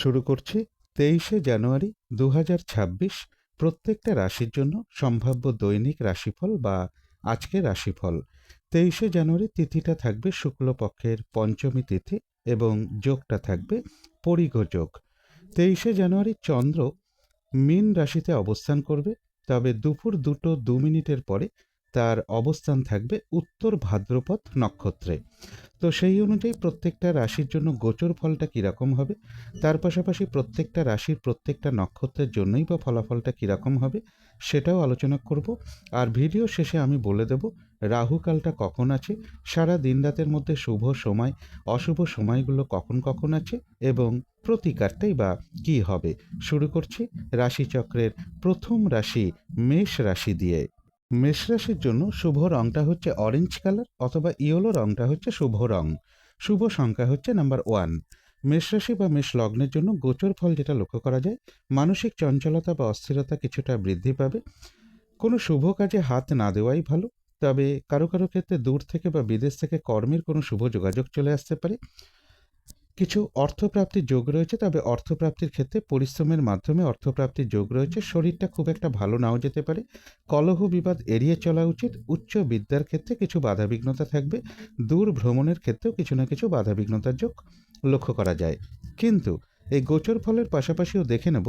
শুরু করছি 23শে জানুয়ারি 2026 প্রত্যেকটা রাশির জন্য সম্ভাব্য দৈনিক রাশিফল বা আজকের রাশিফল। 23শে জানুয়ারি তিথিটা থাকবে শুক্লপক্ষের পঞ্চমী তিথি এবং যোগটা থাকবে পরিগ যোগ। 23শে জানুয়ারি চন্দ্র মীন রাশিতে অবস্থান করবে, তবে দুপুর 2:02 পরে তার অবস্থান থাকবে উত্তর ভাদ্রপদ নক্ষত্রে। তো সেই অনুযায়ী প্রত্যেকটা রাশির জন্য গোচর ফলটা কীরকম হবে, তার পাশাপাশি প্রত্যেকটা রাশির প্রত্যেকটা নক্ষত্রের জন্যই বা ফলাফলটা কীরকম হবে সেটাও আলোচনা করব। আর ভিডিও শেষে আমি বলে দেব রাহুকালটা কখন আছে, সারা দিন রাতের মধ্যে শুভ সময় অশুভ সময়গুলো কখন কখন আছে এবং প্রতিকারটাই বা কী হবে। শুরু করছি রাশিচক্রের প্রথম রাশি মেষ রাশি দিয়ে। মেষ রাশির জন্য শুভ রংটা হচ্ছে অরেঞ্জ কালার অথবা ইয়েলো রংটা হচ্ছে শুভ রং। শুভ সংখ্যা হচ্ছে নাম্বার 1। মেষ রাশি বা মেষ লগ্নের জন্য গোচর ফল যেটা লক্ষ্য করা যায়, মানসিক চঞ্চলতা বা অস্থিরতা কিছুটা বৃদ্ধি পাবে। কোনো শুভ কাজে হাত না দেওয়াই ভালো, তবে কারো কারো ক্ষেত্রে দূর থেকে বা বিদেশ থেকে কর্মের কোনো শুভ যোগাযোগ চলে আসতে পারে। কিছু অর্থপ্রাপ্তির যোগ রয়েছে, তবে অর্থপ্রাপ্তির ক্ষেত্রে পরিশ্রমের মাধ্যমে অর্থপ্রাপ্তির যোগ রয়েছে। শরীরটা খুব একটা ভালো নাও যেতে পারে। কলহ বিবাদ এড়িয়ে চলা উচিত। উচ্চ বিদ্যার ক্ষেত্রে কিছু বাধাবিঘ্নতা থাকবে। দূর ভ্রমণের ক্ষেত্রেও কিছু না কিছু বাধাবিঘ্নতার যোগ লক্ষ্য করা যায়। কিন্তু এই গোচর ফলের পাশাপাশিও দেখে নেব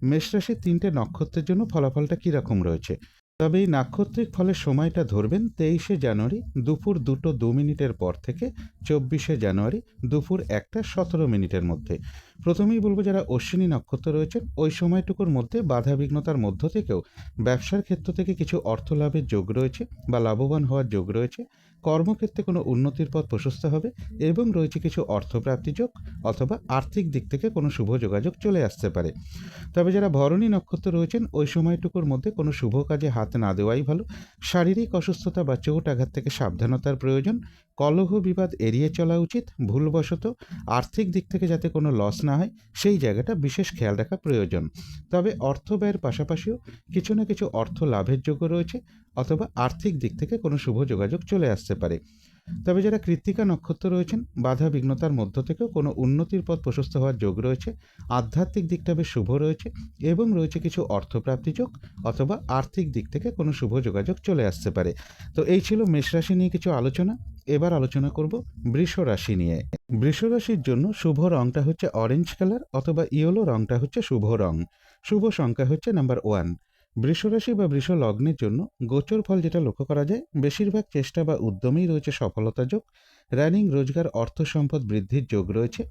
মেষরাশির 3টে নক্ষত্রের জন্য ফলাফলটা কীরকম রয়েছে। তবে এই নাক্ষত্রিক ফলের সময়টা ধরবেন 23শে জানুয়ারি দুপুর 2:02 পর থেকে 24শে জানুয়ারি দুপুর 1:17 মধ্যে। প্রথমেই বলবো যারা অশ্বিনী নক্ষত্র রয়েছেন ওই সময়টুকুর মধ্যে বাধাবিঘ্নতার মধ্য থেকেও ব্যবসার ক্ষেত্র থেকে কিছু অর্থ লাভের যোগ রয়েছে বা লাভবান হওয়ার যোগ রয়েছে। কর্মক্ষেত্রে কোনো উন্নতির পথ প্রশস্ত হবে এবং রয়েছে কিছু অর্থপ্রাপ্তি যোগ অথবা আর্থিক দিক থেকে কোনো শুভ যোগাযোগ চলে আসতে পারে। তবে যারা ভরণী নক্ষত্র রয়েছেন ওই সময়টুকুর মধ্যে কোনো শুভ কাজে হাত না দেওয়াই ভালো। শারীরিক অসুস্থতা বা চোট আঘাত থেকে সাবধানতার প্রয়োজন। কলহ বিবাদ এড়িয়ে চলা উচিত। ভুলবশত আর্থিক দিক থেকে যাতে কোনো লস না হয় সেই জায়গাটা বিশেষ খেয়াল রাখা প্রয়োজন। তবে অর্থ ব্যয়ের পাশাপাশিও কিছু না কিছু অর্থ লাভের যোগ্য রয়েছে অথবা আর্থিক দিক থেকে কোনো শুভ যোগাযোগ চলে আসতে পারে। তবে যারা কৃত্তিকা নক্ষত্র রয়েছেন বাধা বিঘ্নতার মধ্য থেকেও কোনো উন্নতির পথ প্রশস্ত হওয়ার যোগ রয়েছে। আধ্যাত্মিক দিকটা বেশ শুভ রয়েছে এবং রয়েছে কিছু অর্থপ্রাপ্তি যোগ অথবা আর্থিক দিক থেকে কোনো শুভ যোগাযোগ চলে আসতে পারে। তো এই ছিল মেষ রাশি নিয়ে কিছু আলোচনা। এবার আলোচনা করব বৃষ রাশি নিয়ে। বৃষ রাশির জন্য শুভ রংটা হচ্ছে অরেঞ্জ কালার অথবা ইয়েলো রংটা হচ্ছে শুভ রং। শুভ সংখ্যা হচ্ছে নাম্বার 1। বৃষরাশি বা বৃষ লগ্নের জন্য গোচর ফল যেটা লক্ষ্য করা যায়, বেশিরভাগ চেষ্টা বা উদ্যমেই রয়েছে সফলতা যোগ। রানিং রোজগার অর্থ সম্পদ বৃদ্ধির যোগ রয়েছে।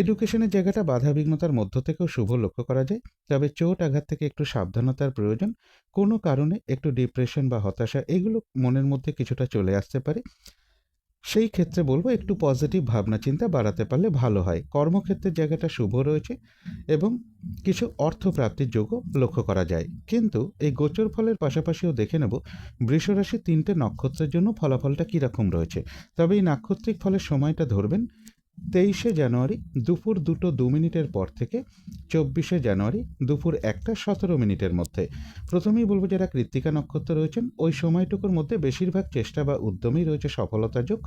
এডুকেশনের জায়গাটা বাধাবিঘ্নতার মধ্য থেকেও শুভ লক্ষ্য করা যায়, তবে চোট আঘাত থেকে একটু সাবধানতার প্রয়োজন। কোনো কারণে একটু ডিপ্রেশন বা হতাশা এগুলো মনের মধ্যে কিছুটা চলে আসতে পারে। সেই ক্ষেত্রে বলবো একটু পজিটিভ ভাবনা চিন্তা বাড়াতে পারলে ভালো হয়। কর্মক্ষেত্রের জায়গাটা শুভ রয়েছে এবং কিছু অর্থপ্রাপ্তির যোগও লক্ষ্য করা যায়। কিন্তু এই গোচর ফলের পাশাপাশিও দেখে নেব বৃষরাশির 3টে নক্ষত্রের জন্য ফলাফলটা কীরকম রয়েছে। তবে এই নাক্ষত্রিক ফলের সময়টা ধরবেন 23শে জানুয়ারি দুপুর 2:02 পর থেকে 24শে জানুয়ারি দুপুর 1:17 মধ্যে। প্রথমেই বলবো যারা কৃত্তিকা নক্ষত্র রয়েছেন ওই সময়টুকুর মধ্যে বেশিরভাগ চেষ্টা বা উদ্যমেই রয়েছে সফলতা যোগ।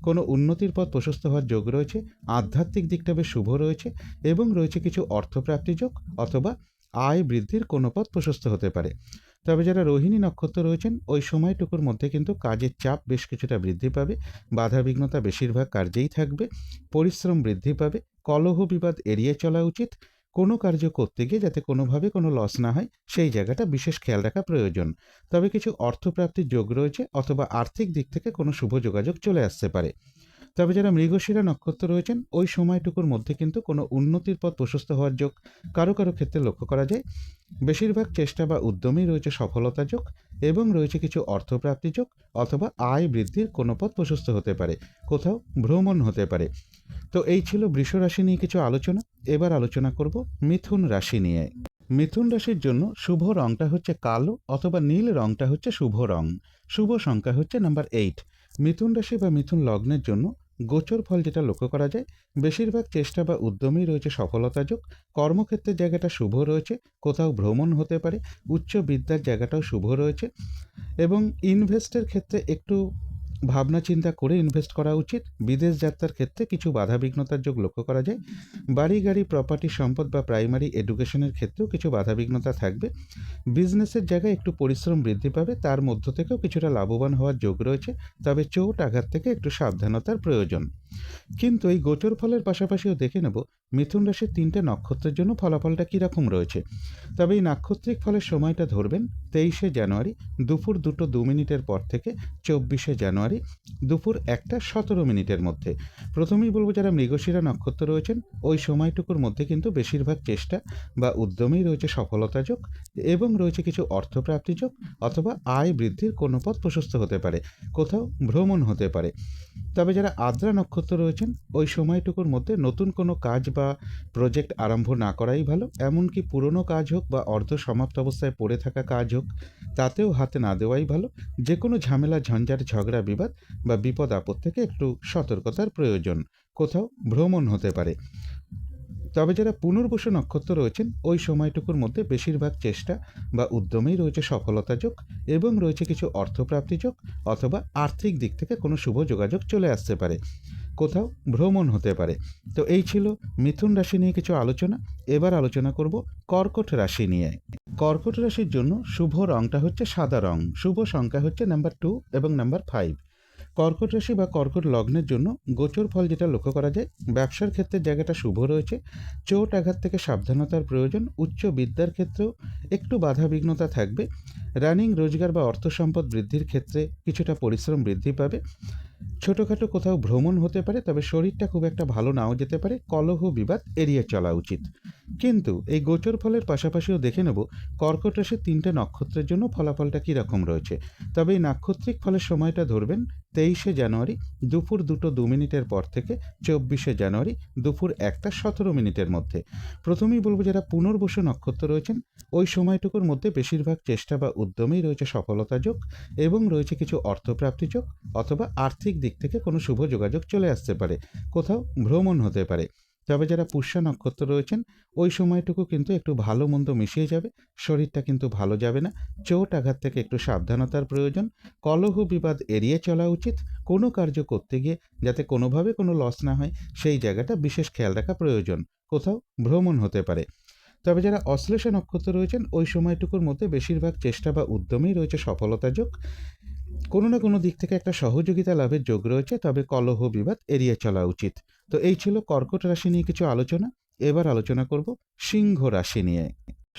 কোনো উন্নতির পথ প্রশস্ত হওয়ার যোগ রয়েছে। আধ্যাত্মিক দিকটা বেশ শুভ রয়েছে এবং রয়েছে কিছু অর্থপ্রাপ্তি যোগ অথবা আয় বৃদ্ধির কোনো পথ প্রশস্ত হতে পারে। তবে যারা রোহিণী নক্ষত্র রয়েছেন ওই সময়টুকুর মধ্যে কিন্তু কাজের চাপ বেশ কিছুটা বৃদ্ধি পাবে। বাধাবিঘ্নতা বেশিরভাগ কার্যেই থাকবে। পরিশ্রম বৃদ্ধি পাবে। কলহ বিবাদ এড়িয়ে চলা উচিত। কোনো কার্য করতে গিয়ে যাতে কোনোভাবে কোনো লস না হয় সেই জায়গাটা বিশেষ খেয়াল রাখা প্রয়োজন। তবে কিছু অর্থপ্রাপ্তির যোগ রয়েছে অথবা আর্থিক দিক থেকে কোনো শুভ যোগাযোগ চলে আসতে পারে। তবে যারা মৃগশিরা নক্ষত্র রয়েছেন ওই সময়টুকুর মধ্যে কিন্তু কোনো উন্নতির পথ প্রশস্ত হওয়ার যোগ কারো কারো ক্ষেত্রে লক্ষ্য করা যায়। বেশিরভাগ চেষ্টা বা উদ্যমেই রয়েছে সফলতা যোগ এবং রয়েছে কিছু অর্থপ্রাপ্তি যোগ অথবা আয় বৃদ্ধির কোনো পথ প্রশস্ত হতে পারে। কোথাও ভ্রমণ হতে পারে। তো এই ছিল বৃষ রাশি নিয়ে কিছু আলোচনা। এবার আলোচনা করব মিথুন রাশি নিয়ে। মিথুন রাশির জন্য শুভ রংটা হচ্ছে কালো অথবা নীল রংটা হচ্ছে শুভ রং। শুভ সংখ্যা হচ্ছে নাম্বার 8। মিথুন রাশি বা মিথুন লগ্নের জন্য গোচর ফল যেটা লক্ষ্য করা যায়, বেশিরভাগ চেষ্টা বা উদ্যমেই রয়েছে সফলতা যোগ। কর্মক্ষেত্রের জায়গাটা শুভ রয়েছে। কোথাও ভ্রমণ হতে পারে। উচ্চ বিদ্যার জায়গাটাও শুভ রয়েছে এবং ইনভেস্টের ক্ষেত্রে একটু ভাবনা চিন্তা করে ইনভেস্ট করা উচিত। বিদেশ যাত্রার ক্ষেত্রে কিছু বাধাবিঘ্নতার যোগ লক্ষ্য করা যায়। বাড়ি গাড়ি প্রপার্টি সম্পদ বা প্রাইমারি এডুকেশনের ক্ষেত্রেও কিছু বাধাবিঘ্নতা থাকবে। বিজনেসের জায়গায় একটু পরিশ্রম বৃদ্ধি পাবে, তার মধ্য থেকেও কিছুটা লাভবান হওয়ার যোগ রয়েছে, তবে চোট আঘাত থেকে একটু সাবধানতার প্রয়োজন। কিন্তু এই গোচর ফলের পাশাপাশিও দেখে নেব মিথুন রাশির 3টে নক্ষত্রের জন্য ফলাফলটা কীরকম রয়েছে। তবে এই নাক্ষত্রিক ফলের সময়টা ধরবেন 23শে জানুয়ারি দুপুর 2:02 পর থেকে 24শে জানুয়ারি দুপুর 1:17 মধ্যে। প্রথমেই বলবো যারা মৃগশিরা নক্ষত্র রয়েছেন ওই সময়টুকুর মধ্যে কিন্তু বেশিরভাগ চেষ্টা বা উদ্যমেই রয়েছে সফলতা যোগ এবং রয়েছে কিছু অর্থপ্রাপ্তি যোগ অথবা আয় বৃদ্ধির কোনো পথ প্রশস্ত হতে পারে, কোথাও ভ্রমণ হতে পারে। তবে যারা আদ্রা নক্ষত্র রয়েছেন ওই সময়টুকুর মধ্যে নতুন কোনো কাজ বা প্রজেক্ট আরম্ভ না করাই ভালো, এমনকি পুরনো কাজ হোক বা অর্ধ সমাপ্ত অবস্থায় পড়ে থাকা কাজ হোক তাতেও হাতে না দেওয়াই ভালো। যে কোনো ঝামেলা ঝঞ্ঝাট ঝগড়া বিবাদ বা বিপদ আপদ থেকে একটু সতর্কতার প্রয়োজন, কোথাও ভ্রমণ হতে পারে। তবে যারা পুনর্বসু নক্ষত্র রয়েছেন ওই সময়টুকুর মধ্যে বেশিরভাগ চেষ্টা বা উদ্যমেই রয়েছে সফলতা যোগ এবং রয়েছে কিছু অর্থপ্রাপ্তি যোগ অথবা আর্থিক দিক থেকে কোনো শুভ যোগাযোগ চলে আসতে পারে, কোথাও ভ্রমণ হতে পারে। তো এই ছিল মিথুন রাশি নিয়ে কিছু আলোচনা। এবার আলোচনা করব কর্কট রাশি নিয়ে। কর্কট রাশির জন্য শুভ রংটা হচ্ছে সাদা রং, শুভ সংখ্যা হচ্ছে নাম্বার 2 এবং নাম্বার 5। কর্কট রাশি বা কর্কট লগ্নের জন্য গোচর ফল যেটা লক্ষ্য করা যায়, ব্যবসার ক্ষেত্রে জায়গাটা শুভ রয়েছে, চোট আঘাত থেকে সাবধানতার প্রয়োজন। উচ্চ বিদ্যার ক্ষেত্রেও একটু বাধাবিঘ্নতা থাকবে। রানিং রোজগার বা অর্থ সম্পদ বৃদ্ধির ক্ষেত্রে কিছুটা পরিশ্রম বৃদ্ধি পাবে। ছোটোখাটো কোথাও ভ্রমণ হতে পারে, তবে শরীরটা খুব একটা ভালো নাও যেতে পারে। কলহ বিবাদ এড়িয়ে চলা উচিত। কিন্তু এই গোচর ফলের পাশাপাশিও দেখে নেব কর্কট রাশির 3টে নক্ষত্রের জন্য ফলাফলটা কীরকম রয়েছে। তবে এই নাক্ষত্রিক ফলের সময়টা ধরবেন 23শে জানুয়ারি দুপুর 2:02 পর থেকে 24শে জানুয়ারি দুপুর 1:17 মধ্যে। প্রথমেই বলবো যারা পুনর্বসু নক্ষত্র রয়েছেন ওই সময়টুকুর মধ্যে বেশিরভাগ চেষ্টা বা উদ্যমেই রয়েছে সফলতা যোগ এবং রয়েছে কিছু অর্থপ্রাপ্তি যোগ অথবা আর্থিক দিক থেকে কোনো শুভ যোগাযোগ চলে আসতে পারে, কোথাও ভ্রমণ হতে পারে। তবে যারা পুষ্যা নক্ষত্র রয়েছেন ওই সময়টুকু কিন্তু একটু ভালো মন্দ মিশিয়ে যাবে, শরীরটা কিন্তু ভালো যাবে না। চোট আঘাত থেকে একটু সাবধানতার প্রয়োজন। কলহ বিবাদ এড়িয়ে চলা উচিত। কোনো কার্য করতে গিয়ে যাতে কোনোভাবে কোনো লস না হয় সেই জায়গাটা বিশেষ খেয়াল রাখা প্রয়োজন, কোথাও ভ্রমণ হতে পারে। তবে যারা অশ্লেষা নক্ষত্র রয়েছেন ওই সময়টুকুর মধ্যে বেশিরভাগ চেষ্টা বা উদ্যমেই রয়েছে সফলতা যোগ, কোনো না কোনো দিক থেকে একটা সহযোগিতা লাভের যোগ রয়েছে, তবে কলহ বিবাদ এড়িয়ে চলা উচিত। তো এই ছিল কর্কট রাশি নিয়ে কিছু আলোচনা। এবার আলোচনা করব সিংহ রাশি নিয়ে।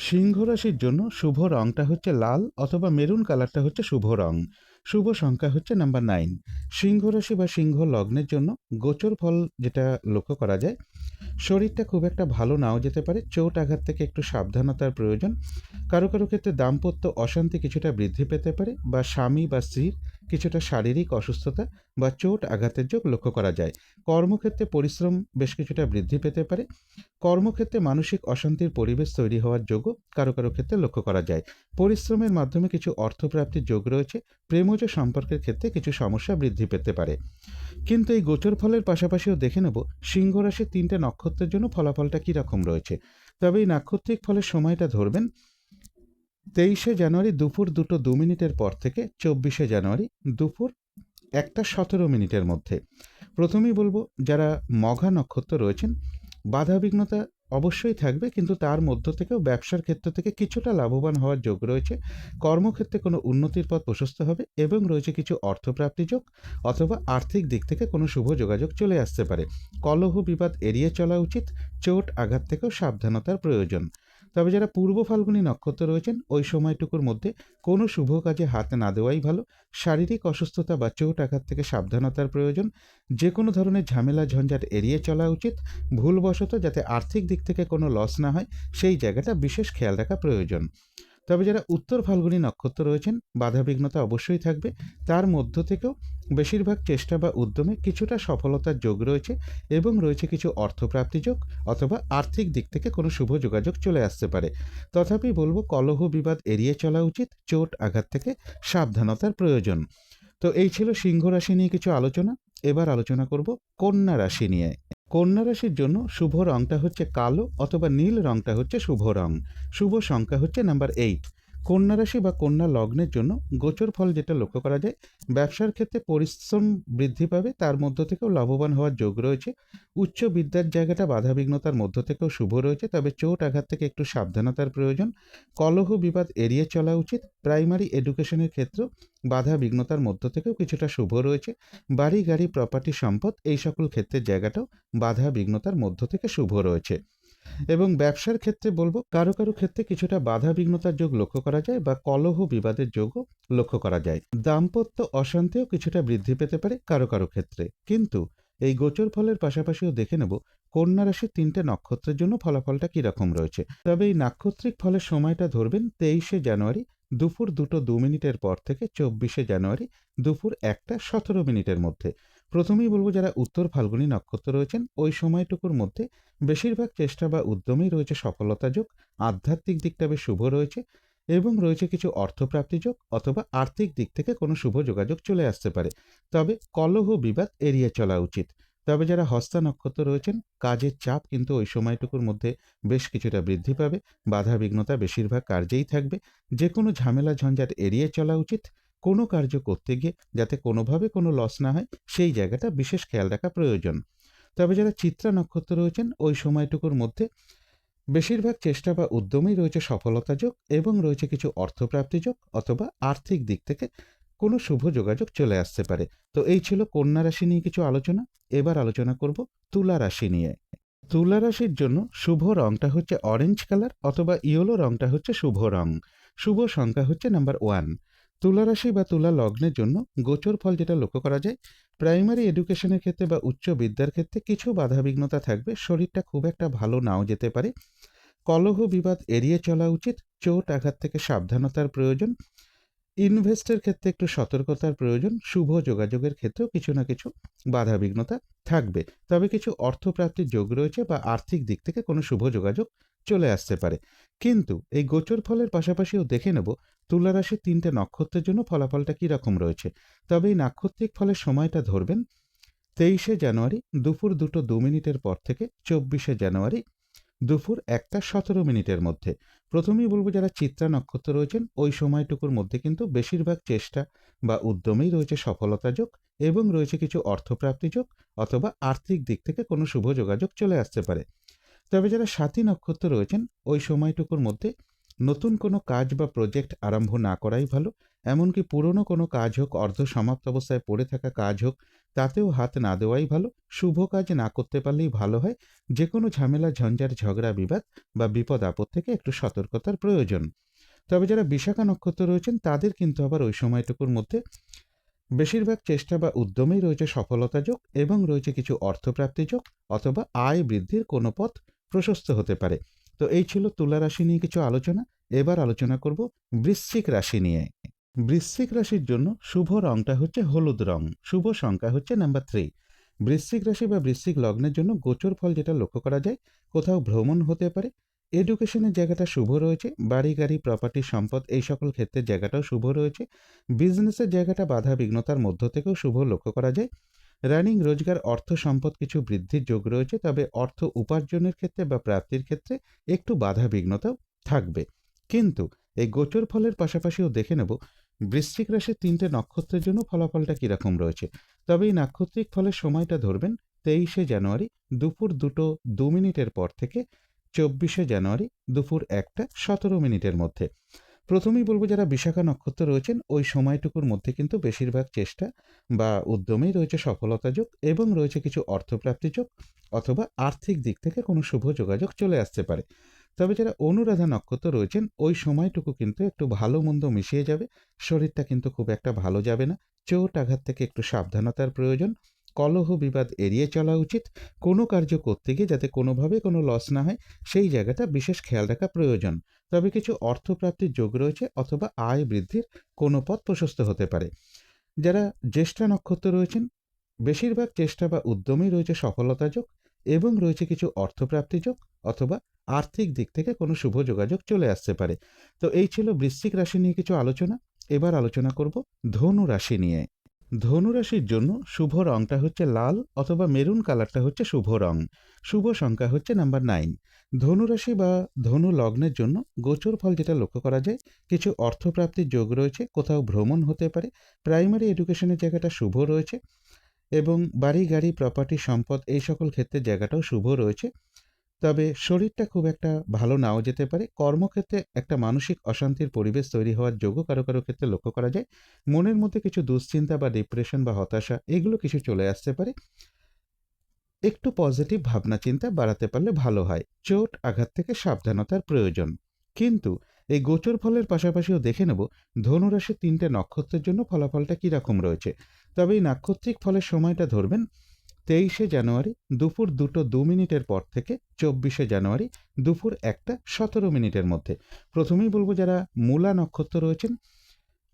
সিংহ রাশির জন্য শুভ রংটা হচ্ছে লাল অথবা মেরুন কালারটা হচ্ছে শুভ রং, শুভ সংখ্যা হচ্ছে নাম্বার 9। সিংহ রাশি বা সিংহ লগ্নের জন্য গোচর ফল যেটা লক্ষ্য করা যায়, শরীরটা খুব একটা ভালো নাও যেতে পারে। চোট আঘাত থেকে একটু সাবধানতার প্রয়োজন। কারো কারো ক্ষেত্রে দাম্পত্য অশান্তি কিছুটা বৃদ্ধি পেতে পারে বা স্বামী বা স্ত্রীর কিছুটা শারীরিক অসুস্থতা বা চোট আঘাতের যোগ লক্ষ্য করা যায়। কর্মক্ষেত্রে পরিশ্রম বেশ কিছুটা বৃদ্ধি পেতে পারে। কর্মক্ষেত্রে মানসিক অশান্তির পরিবেশ তৈরি হওয়ার যোগও কারো কারো ক্ষেত্রে লক্ষ্য করা যায়। পরিশ্রমের মাধ্যমে কিছু অর্থপ্রাপ্তির যোগ রয়েছে। প্রেমজ সম্পর্কের ক্ষেত্রে কিছু সমস্যা বৃদ্ধি পেতে পারে। কিন্তু এই গোচর ফলের পাশাপাশিও দেখে নেব সিংহ রাশির 3টে নক্ষত্রের জন্য ফলাফলটা কীরকম রয়েছে। তবে এই নাক্ষত্রিক ফলের সময়টা ধরবেন 23শে জানুয়ারি দুপুর 2:02 পর থেকে 24শে জানুয়ারি দুপুর 1:17 মধ্যে। প্রথমেই বলবো যারা মঘা নক্ষত্র রয়েছেন বাধাবিঘ্নতা অবশ্যই থাকবে, কিন্তু তার মধ্য থেকেও ব্যবসার ক্ষেত্র থেকে কিছুটা লাভবান হওয়ার যোগ রয়েছে। কর্মক্ষেত্রে কোনো উন্নতির পথ প্রশস্ত হবে এবং রয়েছে কিছু অর্থপ্রাপ্তি যোগ অথবা আর্থিক দিক থেকে কোনো শুভ যোগাযোগ চলে আসতে পারে। কলহ বিবাদ এড়িয়ে চলা উচিত। চোট আঘাত থেকেও সাবধানতার প্রয়োজন। তবে যারা পূর্ব ফাল্গুনী নক্ষত্র রয়েছেন ওই সময়টুকুর মধ্যে কোনো শুভ কাজে হাত না দেওয়াই ভালো। শারীরিক অসুস্থতা বা চোট আঘাত থেকে সাবধানতার প্রয়োজন। যে কোনো ধরনের ঝামেলা ঝঞ্ঝাট এড়িয়ে চলা উচিত। ভুলবশত যাতে আর্থিক দিক থেকে কোনো লস না হয় সেই জায়গাটা বিশেষ খেয়াল রাখা প্রয়োজন। তবে যারা উত্তর ফাল্গুনী নক্ষত্র রয়েছেন বাধাবিঘ্নতা অবশ্যই থাকবে। তার মধ্য থেকেও বেশিরভাগ চেষ্টা বা উদ্যমে কিছুটা সফলতার যোগ রয়েছে এবং রয়েছে কিছু অর্থপ্রাপ্তি যোগ অথবা আর্থিক দিক থেকে কোনো শুভ যোগাযোগ চলে আসতে পারে। তথাপি বলবো কলহ বিবাদ এড়িয়ে চলা উচিত। চোট আঘাত থেকে সাবধানতার প্রয়োজন। তো এই ছিল সিংহ রাশি নিয়ে কিছু আলোচনা। এবার আলোচনা করব কন্যা রাশি নিয়ে। কন্যা রাশির জন্য শুভ রংটা হচ্ছে কালো অথবা নীল রংটা হচ্ছে শুভ রং, শুভ সংখ্যা হচ্ছে নাম্বার 8। কন্যা রাশি বা কন্যা লগ্নের জন্য গোচর ফল যেটা লক্ষ্য করা যায়, ব্যবসার ক্ষেত্রে পরিশ্রম বৃদ্ধি পাবে, তার মধ্য থেকেও লাভবান হওয়ার যোগ রয়েছে। উচ্চ বিদ্যার জায়গাটা বাধাবিঘ্নতার মধ্য থেকেও শুভ রয়েছে, তবে চোট আঘাত থেকে একটু সাবধানতার প্রয়োজন। কলহ বিবাদ এড়িয়ে চলা উচিত। প্রাইমারি এডুকেশনের ক্ষেত্রেও বাধা বিঘ্নতার মধ্য থেকেও কিছুটা শুভ রয়েছে। বাড়ি গাড়ি প্রপার্টি সম্পদ এই সকল ক্ষেত্রের জায়গাটাও বাধা বিঘ্নতার মধ্য থেকে শুভ রয়েছে। এবং ব্যবসার ক্ষেত্রে বলবো, কারো কারো ক্ষেত্রে কিছুটা বাধা বিঘ্নতার যোগ লক্ষ্য করা যায় বা কলহ বিবাদের যোগও লক্ষ্য করা যায়। দাম্পত্য অশান্তিও কিছুটা বৃদ্ধি পেতে পারে কারো কারো ক্ষেত্রে। কিন্তু এই গোচর ফলের পাশাপাশিও দেখে নেব কন্যা রাশির 3টে নক্ষত্রের জন্য ফলাফলটা কিরকম রয়েছে। তবে এই নাক্ষত্রিক ফলের সময়টা ধরবেন 23শে জানুয়ারি দুপুর 2:02 পর থেকে 24শে জানুয়ারি দুপুর 1:17 মধ্যে। প্রথমেই বলবো, যারা উত্তর ফাল্গুনী নক্ষত্র রয়েছেন ওই সময়টুকুর মধ্যে বেশিরভাগ চেষ্টা বা উদ্যমেই রয়েছে সফলতা যোগ। আধ্যাত্মিক দিকটা বেশ শুভ রয়েছে এবং রয়েছে কিছু অর্থপ্রাপ্তি যোগ, অথবা আর্থিক দিক থেকে কোনো শুভ যোগাযোগ চলে আসতে পারে। তবে কলহ বিবাদ এড়িয়ে চলা উচিত। তবে যারা হস্তা নক্ষত্র রয়েছেন, কাজের চাপ কিন্তু ওই সময়টুকুর মধ্যে বেশ কিছুটা বৃদ্ধি পাবে। বাধা বিঘ্নতা বেশিরভাগ কার্যেই থাকবে। যে কোনো ঝামেলা ঝঞ্ঝাট এড়িয়ে চলা উচিত। কোনো কার্য করতে গিয়ে যাতে কোনোভাবে কোনো লস না হয় সেই জায়গাটা বিশেষ খেয়াল রাখা প্রয়োজন। তবে যারা চিত্রা নক্ষত্র রয়েছেন ওই সময়টুকুর মধ্যে বেশিরভাগ চেষ্টা বা উদ্যমেই রয়েছে সফলতা যোগ এবং রয়েছে কিছু অর্থপ্রাপ্তি যোগ, অথবা আর্থিক দিক থেকে কোনো শুভ যোগাযোগ চলে আসতে পারে। তো এই ছিল কন্যা রাশি নিয়ে কিছু আলোচনা। এবার আলোচনা করব তুলা রাশি নিয়ে। তুলা রাশির জন্য শুভ রংটা হচ্ছে অরেঞ্জ কালার, অথবা ইয়েলো রংটা হচ্ছে শুভ রং। শুভ সংখ্যা হচ্ছে নাম্বার 1। তুলা রাশি বা তুলা লগ্নের জন্য গোচর ফল যেটা লক্ষ্য করা যায়, প্রাইমারি এডুকেশনের ক্ষেত্রে বা উচ্চ বিদ্যার ক্ষেত্রে কিছু বাধাবিঘ্নতা থাকবে। শরীরটা খুব একটা ভালো নাও যেতে পারে। কলহ বিবাদ এড়িয়ে চলা উচিত। চোট আঘাত থেকে সাবধানতার প্রয়োজন। ইনভেস্টের ক্ষেত্রে একটু সতর্কতার প্রয়োজন। শুভ যোগাযোগের ক্ষেত্রেও কিছু না কিছু বাধাবিঘ্নতা থাকবে। তবে কিছু অর্থপ্রাপ্তির যোগ রয়েছে বা আর্থিক দিক থেকে কোনো শুভ যোগাযোগ চলে আসতে পারে। কিন্তু এই গোচর ফলের পাশাপাশিও দেখে নেব তুলা রাশির 3টে নক্ষত্রের জন্য ফলাফলটা কী রকম রয়েছে। তবে এই নাক্ষত্রিক ফলের সময়টা ধরবেন 23শে জানুয়ারি দুপুর 2:02 পর থেকে 24শে জানুয়ারি দুপুর 1:17 মধ্যে। প্রথমেই বলবো, যারা চিত্রা নক্ষত্র রয়েছেন ওই সময়টুকুর মধ্যে কিন্তু বেশিরভাগ চেষ্টা বা উদ্যমেই রয়েছে সফলতা যোগ এবং রয়েছে কিছু অর্থপ্রাপ্তি যোগ, অথবা আর্থিক দিক থেকে কোনো শুভ যোগাযোগ চলে আসতে পারে। তবে যারা স্বাতী নক্ষত্র রয়েছেন ওই সময়টুকুর মধ্যে নতুন কোনো কাজ বা প্রজেক্ট আরম্ভ না করাই ভালো। এমনকি পুরনো কোনো কাজ হোক, অর্ধ সমাপ্ত অবস্থায় পড়ে থাকা কাজ হোক, তাতেও হাত না দেওয়াই ভালো। শুভ কাজ না করতে পারলেই ভালো হয়। যে কোনো ঝামেলা ঝঞ্ঝাট ঝগড়া বিবাদ বা বিপদ আপদ থেকে একটু সতর্কতার প্রয়োজন। তবে যারা বিশাখা নক্ষত্র রয়েছেন তাদের কিন্তু আবার ওই সময়টুকুর মধ্যে বেশিরভাগ চেষ্টা বা উদ্যমেই রয়েছে সফলতা যোগ এবং রয়েছে কিছু অর্থপ্রাপ্তি যোগ, অথবা আয় বৃদ্ধির কোনো পথ প্রশস্ত হতে পারে। তো এই ছিল তুলা রাশি নিয়ে কিছু আলোচনা। এবার আলোচনা করব বৃশ্চিক রাশি নিয়ে। বৃশ্চিক রাশির জন্য শুভ রংটা হচ্ছে হলুদ রং। শুভ সংখ্যা হচ্ছে নাম্বার 3। বৃশ্চিক রাশি বা বৃশ্চিক লগ্নের জন্য গোচর ফল যেটা লক্ষ্য করা যায়, কোথাও ভ্রমণ হতে পারে। এডুকেশনের জায়গাটা শুভ রয়েছে। বাড়ি গাড়ি প্রপার্টি সম্পদ এই সকল ক্ষেত্রের জায়গাটাও শুভ রয়েছে। বিজনেসের জায়গাটা বাধা বিঘ্নতার মধ্য থেকেও শুভ লক্ষ্য করা যায়। রানিং রোজগার অর্থ সম্পদ কিছু বৃদ্ধির যোগ রয়েছে, তবে অর্থ উপার্জনের ক্ষেত্রে বা প্রাপ্তির ক্ষেত্রে একটু বাধা বিঘ্নতাও থাকবে। কিন্তু এই গোচর ফলের পাশাপাশিও দেখে নেব বৃশ্চিক রাশির 3টে নক্ষত্রের জন্য ফলাফলটা কীরকম রয়েছে। তবে এই নাক্ষত্রিক ফলের সময়টা ধরবেন 23শে জানুয়ারি দুপুর 2:02 পর থেকে 24শে জানুয়ারি দুপুর 1:17 মধ্যে। প্রথমেই বলবো, যারা বিশাখা নক্ষত্র রয়েছেন ওই সময়টুকুর মধ্যে কিন্তু বেশিরভাগ চেষ্টা বা উদ্যমেই রয়েছে সফলতা যোগ এবং রয়েছে কিছু অর্থপ্রাপ্তি যোগ, অথবা আর্থিক দিক থেকে কোনো শুভ যোগাযোগ চলে আসতে পারে। তবে যারা অনুরাধা নক্ষত্র রয়েছেন ওই সময়টুকু কিন্তু একটু ভালো মন্দ মিশিয়ে যাবে। শরীরটা কিন্তু খুব একটা ভালো যাবে না। চোট আঘাত থেকে একটু সাবধানতার প্রয়োজন। কলহ বিবাদ এড়িয়ে চলা উচিত। কোনো কার্য করতে গিয়ে যাতে কোনোভাবে কোনো লস না হয় সেই জায়গাটা বিশেষ খেয়াল রাখা প্রয়োজন। তবে কিছু অর্থপ্রাপ্তির যোগ রয়েছে, অথবা আয় বৃদ্ধির কোনো পথ প্রশস্ত হতে পারে। যারা জ্যেষ্ঠা নক্ষত্র রয়েছেন বেশিরভাগ চেষ্টা বা উদ্যমেই রয়েছে সফলতা যোগ এবং রয়েছে কিছু অর্থপ্রাপ্তি যোগ, অথবা আর্থিক দিক থেকে কোনো শুভ যোগাযোগ চলে আসতে পারে। তো এই ছিল বৃশ্চিক রাশি নিয়ে কিছু আলোচনা। এবার আলোচনা করব ধনু রাশি নিয়ে। ধনু রাশির জন্য শুভ রংটা হচ্ছে লাল অথবা মেরুন কালারটা হচ্ছে শুভ রং। শুভ সংখ্যা হচ্ছে নাম্বার 9। ধনু রাশি বা ধনু লগ্নের জন্য গোচর ফল যেটা লক্ষ্য করা যায়, কিছু অর্থপ্রাপ্তির যোগ রয়েছে, কোথাও ভ্রমণ হতে পারে, প্রাইমারি এডুকেশনের জায়গাটা শুভ রয়েছে এবং বাড়ি গাড়ি প্রপার্টি সম্পদ এই সকল ক্ষেত্রে জায়গাটাও শুভ রয়েছে। তবে শরীরটা খুব একটা ভালো নাও যেতে পারে। কর্মক্ষেত্রে একটা মানসিক অশান্তির পরিবেশ তৈরি হওয়ার যোগও কারো কারো ক্ষেত্রে লক্ষ্য করা যায়। মনের মধ্যে কিছু দুশ্চিন্তা বা ডিপ্রেশন বা হতাশা এগুলো কিছু চলে আসতে পারে। একটু পজিটিভ ভাবনা চিন্তা বাড়াতে পারলে ভালো হয়। চোট আঘাত থেকে সাবধানতার প্রয়োজন। কিন্তু এই গোচর ফলের পাশাপাশিও দেখে নেব ধনুরাশির 3টে নক্ষত্রের জন্য ফলাফলটা কীরকম রয়েছে। তবে এই নাক্ষত্রিক ফলের সময়টা ধরবেন 23শে জানুয়ারি দুপুর 2:02 পর থেকে 24শে জানুয়ারি দুপুর 1:17 মধ্যে। প্রথমেই বলবো যারা মূলা নক্ষত্র রয়েছেন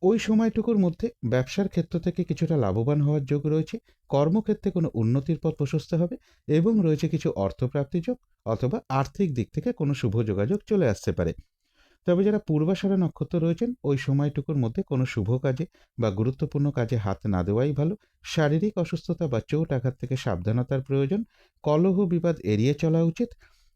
ওই সময়টুকুর মধ্যে ব্যবসার ক্ষেত্র থেকে কিছুটা লাভবান হওয়ার যোগ রয়েছে, কর্মক্ষেত্রে কোনো উন্নতির পথ প্রশস্ত হবে এবং রয়েছে কিছু অর্থপ্রাপ্তি যোগ অথবা আর্থিক দিক থেকে কোনো শুভ যোগাযোগ চলে আসতে পারে। তবে যারা পূর্বাষাঢ়া নক্ষত্র রয়েছেন ওই সময়টুকুর মধ্যে কোনো শুভ কাজে বা গুরুত্বপূর্ণ কাজে হাত না দেওয়াই ভালো। শারীরিক অসুস্থতা বা চোট আঘাত থেকে সাবধানতার প্রয়োজন। কলহ বিবাদ এড়িয়ে চলা উচিত।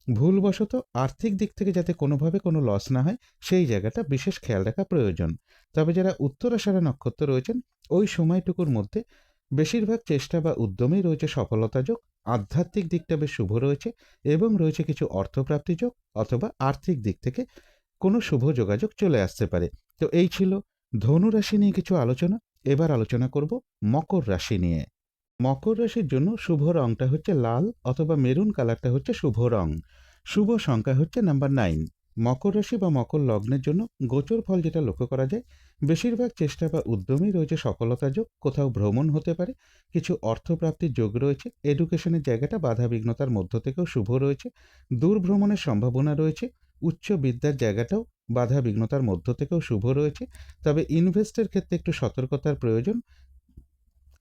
ভুলবশত আর্থিক দিক থেকে যাতে কোনোভাবে কোনো লস না হয় সেই জায়গাটা বিশেষ খেয়াল রাখা প্রয়োজন। তবে যারা উত্তরাষাঢ়া নক্ষত্র রয়েছেন ওই সময়টুকুর মধ্যে বেশিরভাগ চেষ্টা বা উদ্যমেই রয়েছে সফলতা যোগ। আধ্যাত্মিক দিকটা বেশ শুভ রয়েছে এবং রয়েছে কিছু অর্থপ্রাপ্তি যোগ অথবা আর্থিক দিক থেকে কোনো শুভ যোগাযোগ চলে আসতে পারে। তো এই ছিল ধনু রাশি নিয়ে কিছু আলোচনা। এবার আলোচনা করব মকর রাশি নিয়ে। মকর রাশির জন্য শুভ রংটা হচ্ছে লাল অথবা মেরুন কালারটা হচ্ছে শুভ রং। শুভ সংখ্যা হচ্ছে নাম্বার 9। মকর রাশি বা মকর লগ্নের জন্য গোচর ফল যেটা লক্ষ্য করা যায়, বেশিরভাগ চেষ্টা বা উদ্যমেই রয়েছে সফলতা যোগ, কোথাও ভ্রমণ হতে পারে, কিছু অর্থপ্রাপ্তির যোগ রয়েছে, এডুকেশনের জায়গাটা বাধা বিঘ্নতার মধ্য থেকেও শুভ রয়েছে, দূর ভ্রমণের সম্ভাবনা রয়েছে, উচ্চ বিদ্যার জায়গাটাও বাধা বিঘ্নতার মধ্য থেকেও শুভ রয়েছে। তবে ইনভেস্টের ক্ষেত্রে একটু সতর্কতার প্রয়োজন।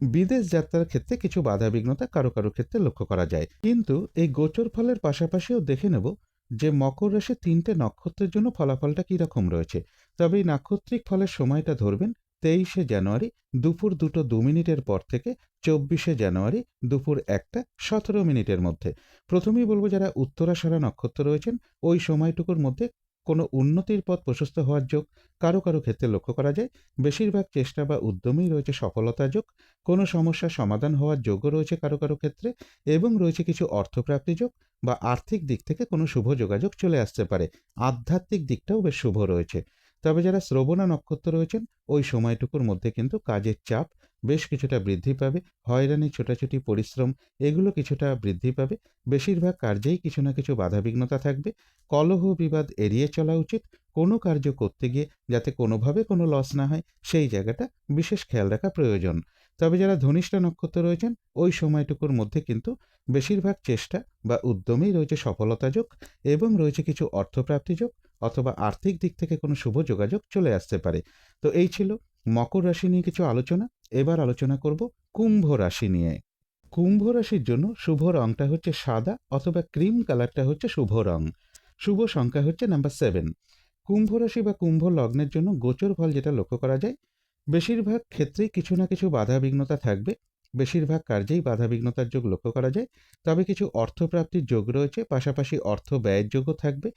বিদেশ যাত্রার ক্ষেত্রে কিছু বাধা বিঘ্নতা কারো কারো ক্ষেত্রে লক্ষ্য করা যায়। কিন্তু এই গোচর ফলের পাশাপাশিও দেখে নেব যে মকর রাশির 3টে নক্ষত্রের জন্য ফলাফলটা কীরকম রয়েছে। তবে এই নাক্ষত্রিক ফলের সময়টা ধরবেন 23শে জানুয়ারি দুপুর 2:02 পর থেকে 24শে জানুয়ারি দুপুর 1:17 মধ্যে। প্রথমেই বলবো যারা উত্তরাষাঢ়া নক্ষত্র রয়েছেন ওই সময়টুকুর মধ্যে কোনো উন্নতির পথ প্রশস্ত হওয়ার যোগ কারো কারো ক্ষেত্রে লক্ষ্য করা যায়। বেশিরভাগ চেষ্টা বা উদ্যমেই রয়েছে সফলতা যোগ, কোনো সমস্যার সমাধান হওয়ার যোগ্য রয়েছে কারো কারো ক্ষেত্রে এবং রয়েছে কিছু অর্থপ্রাপ্তি যোগ বা আর্থিক দিক থেকে কোনো শুভ যোগাযোগ চলে আসতে পারে। আধ্যাত্মিক দিকটাও বেশ শুভ রয়েছে। তবে যারা শ্রবণা নক্ষত্র রয়েছেন ওই সময়টুকুর মধ্যে কিন্তু কাজের চাপ বেশ কিছুটা বৃদ্ধি পাবে। হয়রানি ছোটাছুটি পরিশ্রম এগুলো কিছুটা বৃদ্ধি পাবে। বেশিরভাগ কার্যেই কিছু না কিছু বাধাবিঘ্নতা থাকবে। কলহ বিবাদ এড়িয়ে চলা উচিত। কোনো কার্য করতে গিয়ে যাতে কোনোভাবে কোনো লস না হয় সেই জায়গাটা বিশেষ খেয়াল রাখা প্রয়োজন। তবে যারা ধনিষ্ঠা নক্ষত্র রয়েছেন ওই সময়টুকুর মধ্যে কিন্তু বেশিরভাগ চেষ্টা বা উদ্যমেই রয়েছে সফলতা যোগ এবং রয়েছে কিছু অর্থপ্রাপ্তি যোগ অথবা আর্থিক দিক থেকে কোনো শুভ যোগাযোগ চলে আসতে পারে। তো এই ছিল মকর রাশি নিয়ে কিছু আলোচনা। এবার আলোচনা করব কুম্ভ রাশি নিয়ে। কুম্ভ রাশির জন্য শুভ রংটা হচ্ছে সাদা অথবা ক্রিম কালারটা হচ্ছে শুভ রং। শুভ সংখ্যা হচ্ছে নাম্বার 7। কুম্ভ রাশি বা কুম্ভ লগ্নের জন্য গোচর ফল যেটা লক্ষ্য করা যায়, বেশিরভাগ ক্ষেত্রেই কিছু না কিছু বাধা বিঘ্নতা থাকবে। বেশিরভাগ কার্যেই বাধা বিঘ্নতার যোগ লক্ষ্য করা যায়। তবে কিছু অর্থপ্রাপ্তির যোগ রয়েছে, পাশাপাশি অর্থ ব্যয়ের যোগও থাকবে।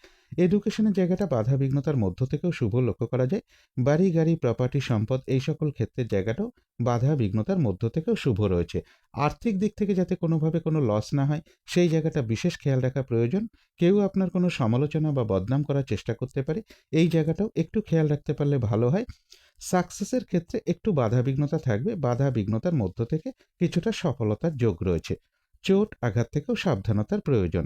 এডুকেশনের জায়গাটা বাধা বিঘ্নতার মধ্য থেকেও শুভ লক্ষ্য করা যায়। বাড়ি গাড়ি প্রপার্টি সম্পদ এই সকল ক্ষেত্রের জায়গাটাও বাধা বিঘ্নতার মধ্য থেকেও শুভ রয়েছে। আর্থিক দিক থেকে যাতে কোনোভাবে কোনো লস না হয় সেই জায়গাটা বিশেষ খেয়াল রাখা প্রয়োজন। কেউ আপনার কোনো সমালোচনা বা বদনাম করার চেষ্টা করতে পারে, এই জায়গাটাও একটু খেয়াল রাখতে পারলে ভালো হয়। সাকসেসের ক্ষেত্রে একটু বাধা বিঘ্নতা থাকবে, বাধা বিঘ্নতার মধ্য থেকে কিছুটা সফলতার যোগ রয়েছে। চোট আঘাত থেকেও সাবধানতার প্রয়োজন।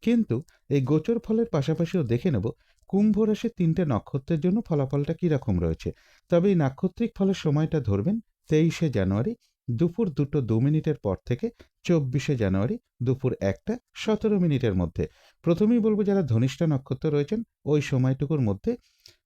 কিন্তু এই গোচর ফলের পাশাপাশিও দেখে নেব কুম্ভ রাশির 3টে নক্ষত্রের জন্য ফলাফলটা কীরকম রয়েছে। তবে এই নাক্ষত্রিক ফলের সময়টা ধরবেন 23শে জানুয়ারি দুপুর 2:02 পর থেকে 24শে জানুয়ারি দুপুর 1:17 মধ্যে। প্রথমেই বলবো যারা ধনিষ্ঠা নক্ষত্র রয়েছেন ওই সময়টুকুর মধ্যে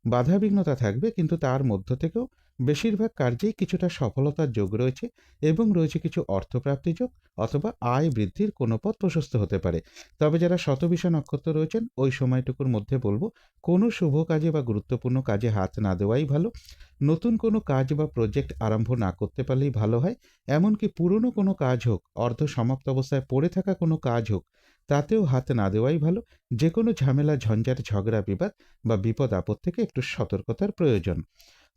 বাধাবিঘ্নতা থাকবে, কিন্তু তার মধ্য থেকেও বেশিরভাগ কার্যেই কিছুটা সফলতার যোগ রয়েছে এবং রয়েছে কিছু অর্থপ্রাপ্তি যোগ অথবা আয় বৃদ্ধির কোনো পথ প্রশস্ত হতে পারে। তবে যারা শতবিষা নক্ষত্র রয়েছেন ওই সময়টুকুর মধ্যে বলবো কোনো শুভ কাজে বা গুরুত্বপূর্ণ কাজে হাত না দেওয়াই ভালো। নতুন কোনো কাজ বা প্রজেক্ট আরম্ভ না করতে পারলেই ভালো হয়। এমনকি পুরনো কোনো কাজ হোক, অর্ধ সমাপ্ত অবস্থায় পড়ে থাকা কোনো কাজ হোক, তাতেও হাত না দেওয়াই ভালো। যে কোনো ঝামেলা, ঝঞ্ঝাট, ঝগড়া, বিবাদ বা বিপদ আপদ থেকে একটু সতর্কতার প্রয়োজন।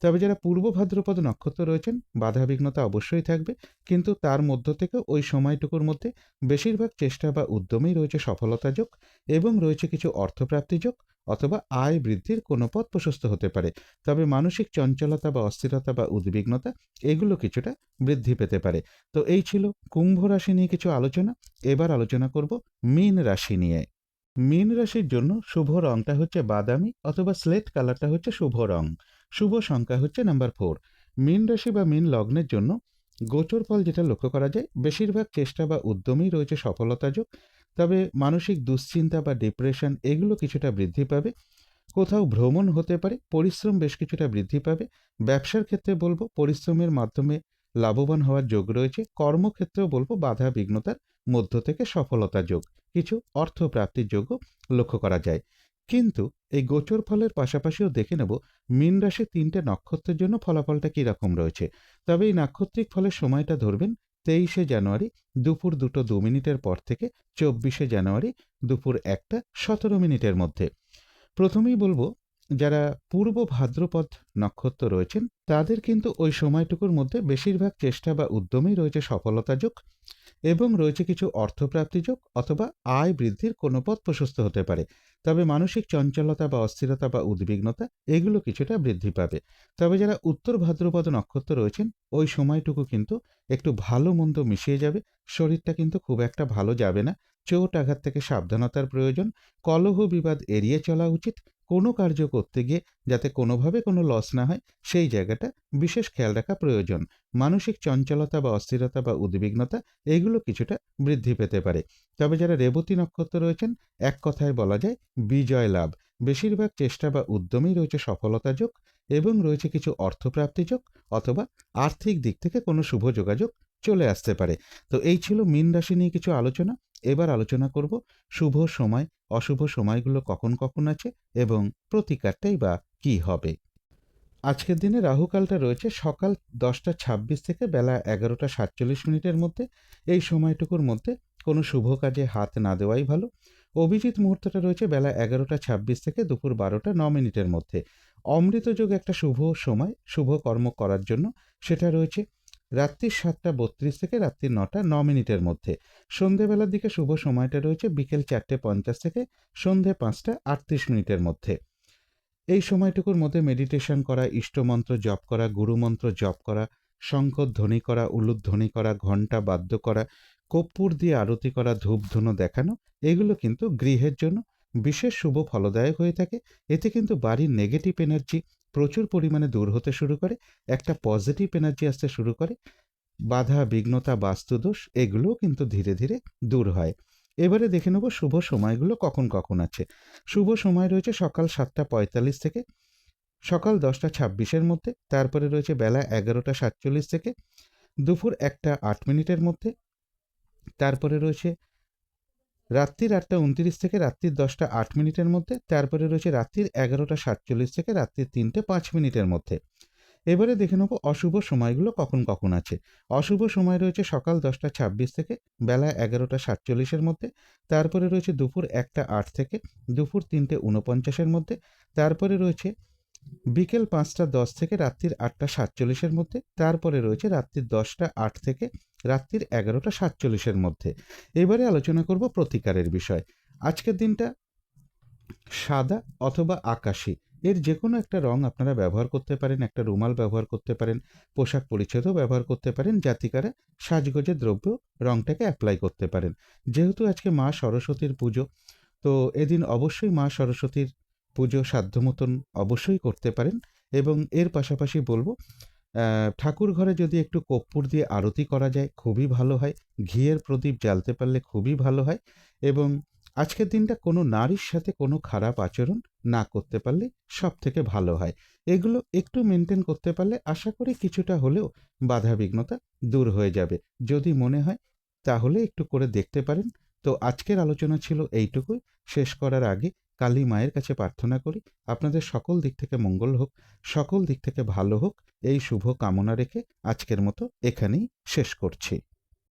তবে যারা পূর্ব ভাদ্রপদ নক্ষত্র রয়েছেন বাধাবিঘ্নতা অবশ্যই থাকবে, কিন্তু তার মধ্য থেকে ওই সময়টুকুর মধ্যে বেশিরভাগ চেষ্টা বা উদ্যমেই রয়েছে সফলতা যোগ এবং রয়েছে কিছু অর্থপ্রাপ্তি যোগ অথবা আয় বৃদ্ধির কোনো পথ প্রশস্ত হতে পারে। তবে মানসিক চঞ্চলতা বা অস্থিরতা বা উদ্বিগ্নতা এগুলো কিছুটা বৃদ্ধি পেতে পারে। তো এই ছিল কুম্ভ রাশি নিয়ে কিছু আলোচনা। এবার আলোচনা করব মীন রাশি নিয়ে। মীন রাশির জন্য শুভ রংটা হচ্ছে বাদামি অথবা স্লেট কালারটা হচ্ছে শুভ রং। শুভ সংখ্যা হচ্ছে নাম্বার 4। মীন রাশি বা মীন লগ্নের জন্য গোচর ফল যেটা লক্ষ্য করা যায়, বেশিরভাগ চেষ্টা বা উদ্যমেই রয়েছে সফলতা যোগ। তবে মানসিক দুশ্চিন্তা বা ডিপ্রেশন এগুলো কিছুটা বৃদ্ধি পাবে। কোথাও ভ্রমণ হতে পারে, পরিশ্রম বেশ কিছুটা বৃদ্ধি পাবে। ব্যবসার ক্ষেত্রে বলবো পরিশ্রমের মাধ্যমে লাভবান হওয়ার যোগ রয়েছে। কর্মক্ষেত্রেও বলবো বাধা বিঘ্নতার মধ্য থেকে সফলতা যোগ, কিছু অর্থ প্রাপ্তির যোগও লক্ষ্য করা যায়। কিন্তু এই গোচর ফলের পাশাপাশিও দেখে নেব মীন রাশির 3টে নক্ষত্রের জন্য ফলাফলটা কী রকম রয়েছে। তবে এই নাক্ষত্রিক ফলের সময়টা ধরবেন 23শে জানুয়ারি দুপুর 2:02 পর থেকে 24শে জানুয়ারি দুপুর 1:17 মধ্যে। প্রথমেই বলবো যারা পূর্ব ভাদ্রপদ নক্ষত্র রয়েছেন তাদের কিন্তু ওই সময়টুকুর মধ্যে বেশিরভাগ চেষ্টা বা উদ্যমেই রয়েছে সফলতা যোগ এবং রয়েছে কিছু অর্থপ্রাপ্তি যোগ অথবা আয় বৃদ্ধির কোনো পথ প্রশস্ত হতে পারে। তবে মানসিক চঞ্চলতা বা অস্থিরতা বা উদ্বিগ্নতা এগুলো কিছুটা বৃদ্ধি পাবে। তবে যারা উত্তর ভাদ্রপদ নক্ষত্র রয়েছেন ওই সময়টুকু কিন্তু একটু ভালো মন্দ মিশিয়ে যাবে। শরীরটা কিন্তু খুব একটা ভালো যাবে না। চোট আঘাত থেকে সাবধানতার প্রয়োজন। কলহ বিবাদ এড়িয়ে চলা উচিত। কোনো কার্য করতে গিয়ে যাতে কোনোভাবে কোনো লস না হয় সেই জায়গাটা বিশেষ খেয়াল রাখা প্রয়োজন। মানসিক চঞ্চলতা বা অস্থিরতা বা উদ্বিগ্নতা এগুলো কিছুটা বৃদ্ধি পেতে পারে। তবে যারা রেবতী নক্ষত্র রয়েছেন এক কথায় বলা যায় বিজয় লাভ। বেশিরভাগ চেষ্টা বা উদ্যমেই রয়েছে সফলতা যোগ এবং রয়েছে কিছু অর্থপ্রাপ্তি যোগ অথবা আর্থিক দিক থেকে কোনো শুভ যোগাযোগ চলে আসতে পারে। তো এই ছিল মীন রাশি নিয়ে কিছু আলোচনা। এবার আলোচনা করব শুভ সময় অশুভ সময়গুলো কখন কখন আছে এবং প্রতিকারটাই বা কী হবে। আজকের দিনে রাহুকালটা রয়েছে সকাল 10:26 থেকে বেলা 11:47 মধ্যে। এই সময়টুকুর মধ্যে কোনো শুভ কাজে হাত না দেওয়াই ভালো। অভিজিৎ মুহূর্তটা রয়েছে বেলা 11:26 থেকে দুপুর 12:09 মধ্যে। অমৃত যোগ একটা শুভ সময় শুভ কর্ম করার জন্য, সেটা রয়েছে রাত্রি 7:32 থেকে রাত্রি 9:09 মধ্যে। সন্ধেবেলার দিকে শুভ সময়টা রয়েছে বিকেল 4:50 থেকে সন্ধে 5:38 মধ্যে। এই সময়টুকুর মধ্যে মেডিটেশন করা, ইষ্টমন্ত্র জপ করা, গুরুমন্ত্র জপ করা, শঙ্খধ্বনি করা, উলুধ্বনি করা, ঘণ্টা বাদ্য করা, কর্পূর দিয়ে আরতি করা, ধূপধুনো দেখানো এগুলো কিন্তু গৃহের জন্য বিশেষ শুভ ফলদায়ক হয়ে থাকে। এতে কিন্তু বাড়ির নেগেটিভ এনার্জি প্রচুর পরিমাণে দূর হতে শুরু করে, একটা পজিটিভ এনার্জি আসতে শুরু করে। বাধা বিঘ্নতা বাস্তুদোষ এগুলোও কিন্তু ধীরে ধীরে দূর হয়। এবারে দেখে নেব শুভ সময়গুলো কখন কখন আছে। শুভ সময় রয়েছে সকাল 7:45 থেকে সকাল 10:26 মধ্যে। তারপরে রয়েছে বেলা 11:47 থেকে দুপুর 1:08 মধ্যে। তারপরে রয়েছে রাত্রির 8:29 থেকে রাত্রির 10:08 মধ্যে। তারপরে রয়েছে রাত্রির 11:47 থেকে রাত্রির 3:05 মধ্যে। এবারে দেখে নেব অশুভ সময়গুলো কখন কখন আছে। অশুভ সময় রয়েছে সকাল 10:26 থেকে বেলা 11:47 মধ্যে। তারপরে রয়েছে দুপুর 1:08 থেকে দুপুর 3:49 মধ্যে। তারপরে রয়েছে বিকেল 5:10 থেকে রাত্রির 8:47 মধ্যে। তারপরে রয়েছে রাত্রির 10:08 থেকে রাত্রির 11:47 মধ্যে। এবারে আলোচনা করব প্রতিকারের বিষয়। আজকের দিনটা সাদা অথবা আকাশি এর যে কোনো একটা রং আপনারা ব্যবহার করতে পারেন। একটা রুমাল ব্যবহার করতে পারেন, পোশাক পরিচ্ছদও ব্যবহার করতে পারেন, জাতিকারা সাজগোজের দ্রব্য রংটাকে অ্যাপ্লাই করতে পারেন। যেহেতু আজকে মা সরস্বতীর পুজো, তো এদিন অবশ্যই মা সরস্বতীর পুজো সাধ্য মতন অবশ্যই করতে পারেন। এবং এর পাশাপাশি বলবো ঠাকুর ঘরে যদি একটু কর্পূর দিয়ে আরতি করা যায় খুবই ভালো হয়। ঘিয়ের প্রদীপ জ্বালতে পারলে খুবই ভালো হয়। এবং আজকের দিনটা কোনো নারীর সাথে কোনো খারাপ আচরণ না করতে পারলে সব থেকে ভালো হয়। এগুলো একটু মেনটেন করতে পারলে আশা করি কিছুটা হলেও বাধাবিঘ্নতা দূর হয়ে যাবে। যদি মনে হয় তাহলে একটু করে দেখতে পারেন। তো আজকের আলোচনা ছিল এইটুকুই। শেষ করার আগে কালী মায়ের কাছে প্রার্থনা করি আপনাদের সকল দিক থেকে মঙ্গল হোক, সকল দিক থেকে ভালো হোক, এই শুভ কামনা রেখে আজকের মতো এখানেই শেষ করছি।